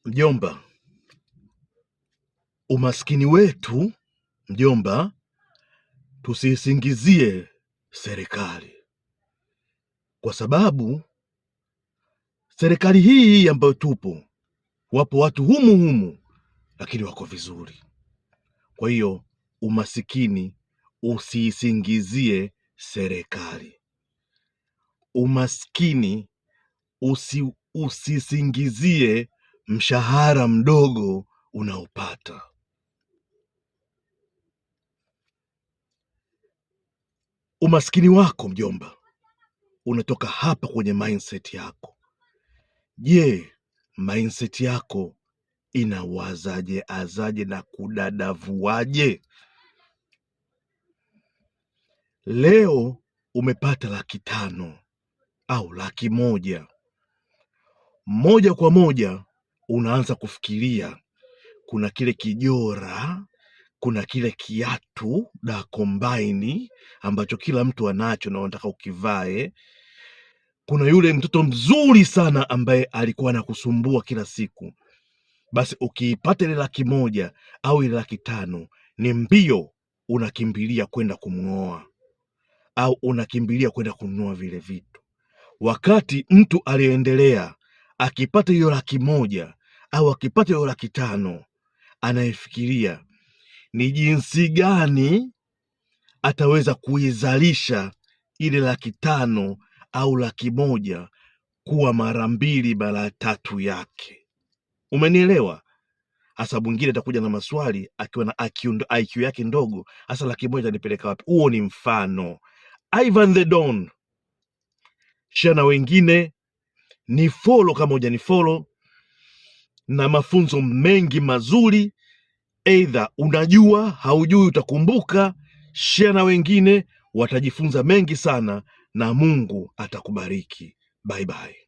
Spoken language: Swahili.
Mjomba, umaskini wetu mjomba, tusisingizie serikali, kwa sababu serikali hii ambayo tupo, wapo watu humu lakini wako vizuri. Kwa hiyo umasikini usisingizie serikali, umaskini usisingizie mshahara mdogo unaopata. Umaskini wako mjomba unatoka hapa kwenye mindset yako. Je, mindset yako inawazaje azaje na kudadavuaje? Leo umepata 500,000 au 100,000, moja kwa moja unaanza kufikiria kuna kile kijora, kuna kile kiatu da kombaini ambacho kila mtu anacho na unataka ukivae. Kuna yule mtoto mzuri sana ambaye alikuwa anakusumbua kila siku. Basi ukiipata ile 100,000 au ile 500,000, ni mbio unakimbilia kwenda kumng'oa au unakimbilia kwenda kununua vile vitu, wakati mtu aliendelea akipata hiyo 100,000 au akipata hiyo 500,000 anayefikiria ni jinsi gani ataweza kuizalisha ile 500,000 au 100,000 kuwa mara 2 mara 3 yake. Umenielewa? Hasa mwingine atakuja na maswali akiwa na IQ yake ndogo, hasa 100,000 nipeleka wapi? Huo ni mfano. Ivan the Don, share na wengine, ni follow kama hujani follow, na mafunzo mengi mazuri. Either unajua haujui, utakumbuka. Share na wengine, watajifunza mengi sana na Mungu atakubariki. Bye bye.